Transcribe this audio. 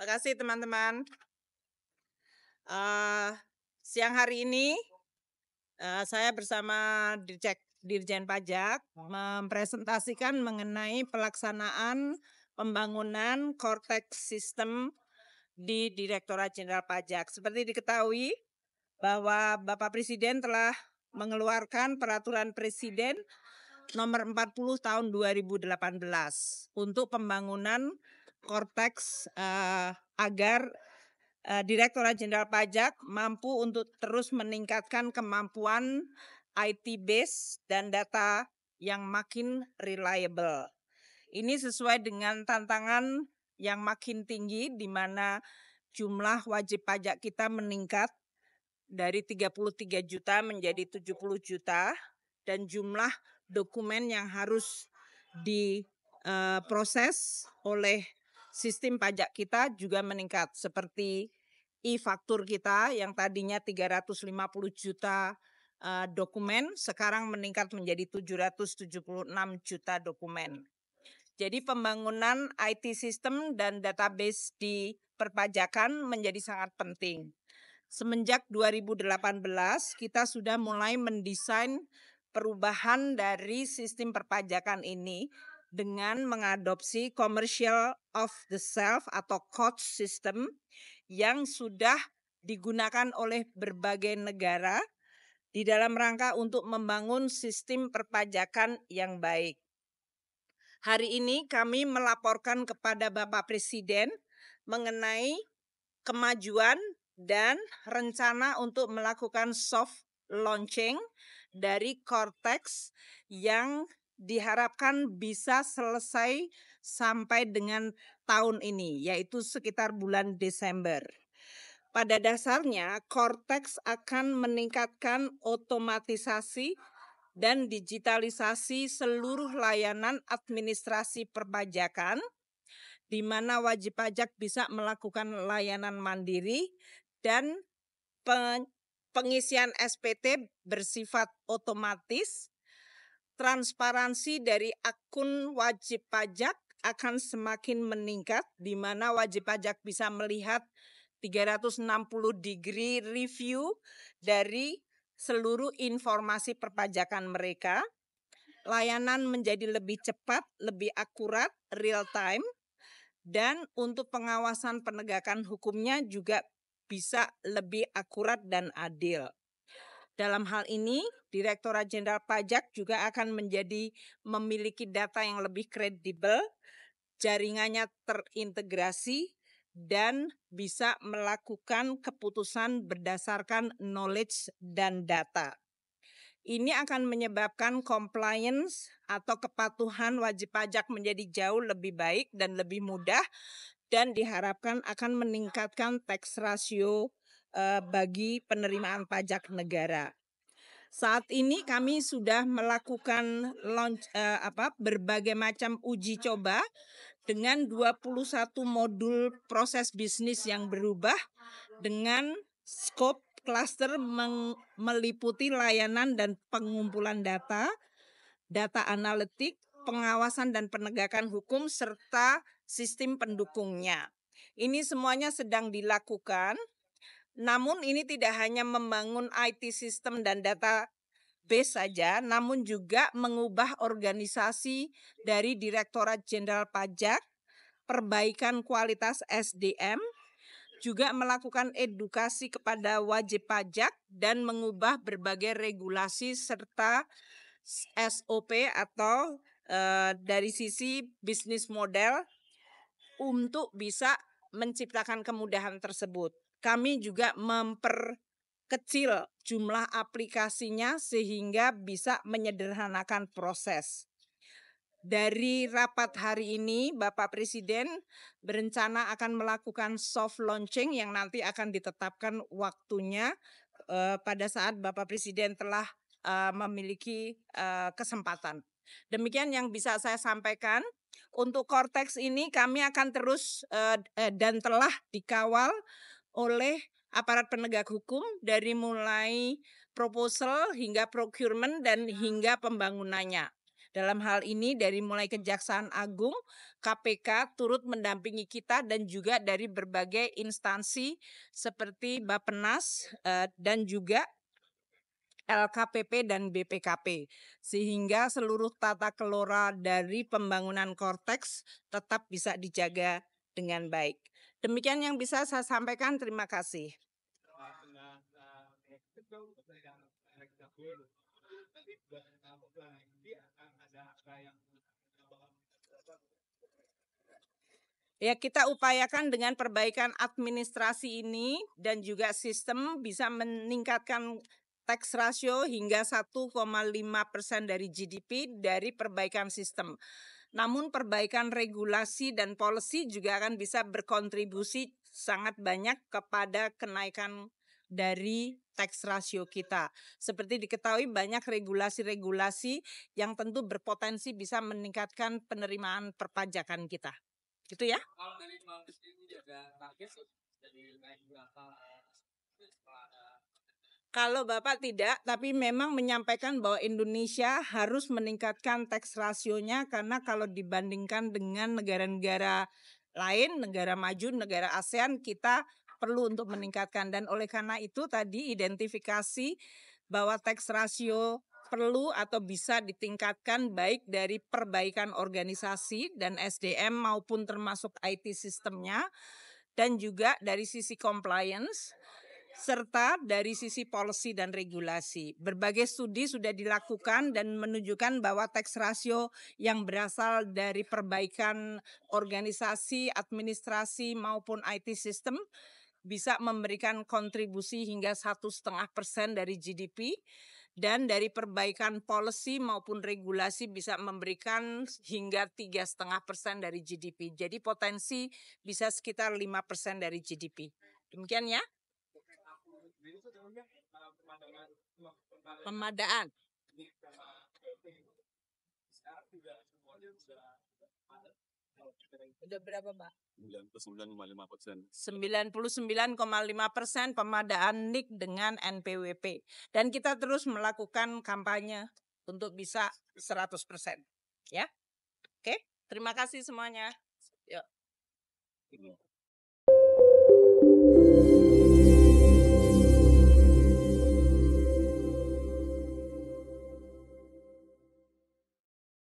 Terima kasih teman-teman. Siang hari ini saya bersama Dirjen Pajak mempresentasikan mengenai pelaksanaan pembangunan Cortex System di Direktorat Jenderal Pajak. Seperti diketahui bahwa Bapak Presiden telah mengeluarkan Peraturan Presiden Nomor 40 Tahun 2018 untuk pembangunan Cortex agar Direktorat Jenderal Pajak mampu untuk terus meningkatkan kemampuan IT base dan data yang makin reliable. Ini sesuai dengan tantangan yang makin tinggi di mana jumlah wajib pajak kita meningkat dari 33 juta menjadi 70 juta dan jumlah dokumen yang harus diproses oleh sistem pajak kita juga meningkat, seperti e-faktur kita yang tadinya 350 juta dokumen sekarang meningkat menjadi 776 juta dokumen. Jadi pembangunan IT system dan database di perpajakan menjadi sangat penting. Semenjak 2018 kita sudah mulai mendesain perubahan dari sistem perpajakan ini dengan mengadopsi commercial off the shelf atau COTS system yang sudah digunakan oleh berbagai negara di dalam rangka untuk membangun sistem perpajakan yang baik. Hari ini kami melaporkan kepada Bapak Presiden mengenai kemajuan dan rencana untuk melakukan soft launching dari Cortex yang diharapkan bisa selesai sampai dengan tahun ini, yaitu sekitar bulan Desember. Pada dasarnya, Cortex akan meningkatkan otomatisasi dan digitalisasi seluruh layanan administrasi perpajakan, di mana wajib pajak bisa melakukan layanan mandiri dan pengisian SPT bersifat otomatis. Transparansi dari akun wajib pajak akan semakin meningkat, di mana wajib pajak bisa melihat 360 degree review dari seluruh informasi perpajakan mereka. Layanan menjadi lebih cepat, lebih akurat, real time, dan untuk pengawasan penegakan hukumnya juga bisa lebih akurat dan adil. Dalam hal ini, Direktorat Jenderal Pajak juga akan memiliki data yang lebih kredibel, jaringannya terintegrasi, dan bisa melakukan keputusan berdasarkan knowledge dan data. Ini akan menyebabkan compliance atau kepatuhan wajib pajak menjadi jauh lebih baik dan lebih mudah, dan diharapkan akan meningkatkan tax ratio bagi penerimaan pajak negara. Saat ini kami sudah melakukan berbagai macam uji coba dengan 21 modul proses bisnis yang berubah dengan skop klaster meliputi layanan dan pengumpulan data, data analitik, pengawasan dan penegakan hukum, serta sistem pendukungnya. Ini semuanya sedang dilakukan, namun ini tidak hanya membangun IT sistem dan database saja, namun juga mengubah organisasi dari Direktorat Jenderal Pajak, perbaikan kualitas SDM, juga melakukan edukasi kepada wajib pajak, dan mengubah berbagai regulasi serta SOP atau dari sisi bisnis model untuk bisa menciptakan kemudahan tersebut. Kami juga memperkecil jumlah aplikasinya sehingga bisa menyederhanakan proses. Dari rapat hari ini, Bapak Presiden berencana akan melakukan soft launching yang nanti akan ditetapkan waktunya pada saat Bapak Presiden telah memiliki kesempatan. Demikian yang bisa saya sampaikan. Untuk Cortex ini kami akan terus dan telah dikawal oleh aparat penegak hukum dari mulai proposal hingga procurement dan hingga pembangunannya. Dalam hal ini dari mulai Kejaksaan Agung, KPK turut mendampingi kita dan juga dari berbagai instansi seperti Bappenas dan juga LKPP dan BPKP, sehingga seluruh tata kelola dari pembangunan Korteks tetap bisa dijaga dengan baik. Demikian yang bisa saya sampaikan, terima kasih. Ya, kita upayakan dengan perbaikan administrasi ini dan juga sistem bisa meningkatkan tax ratio hingga 1,5% dari GDP dari perbaikan sistem. Namun perbaikan regulasi dan policy juga akan bisa berkontribusi sangat banyak kepada kenaikan dari tax ratio kita. Seperti diketahui banyak regulasi-regulasi yang tentu berpotensi bisa meningkatkan penerimaan perpajakan kita. Gitu ya. Kalau dari Bang ini ada target dari naik berapa? Kalau Bapak tidak, tapi memang menyampaikan bahwa Indonesia harus meningkatkan tax rasionya karena kalau dibandingkan dengan negara-negara lain, negara maju, negara ASEAN, kita perlu untuk meningkatkan. Dan oleh karena itu tadi identifikasi bahwa tax rasio perlu atau bisa ditingkatkan baik dari perbaikan organisasi dan SDM maupun termasuk IT sistemnya dan juga dari sisi compliance serta dari sisi policy dan regulasi. Berbagai studi sudah dilakukan dan menunjukkan bahwa tax ratio yang berasal dari perbaikan organisasi, administrasi maupun IT system bisa memberikan kontribusi hingga 1,5% dari GDP dan dari perbaikan policy maupun regulasi bisa memberikan hingga 3,5% dari GDP. Jadi potensi bisa sekitar 5% dari GDP. Demikian ya. Pemadaan. Udah berapa, Pak? 99,5%. 99,5% pemadaan NIK dengan NPWP. Dan kita terus melakukan kampanye untuk bisa 100%. Ya. Oke, terima kasih semuanya. Yuk.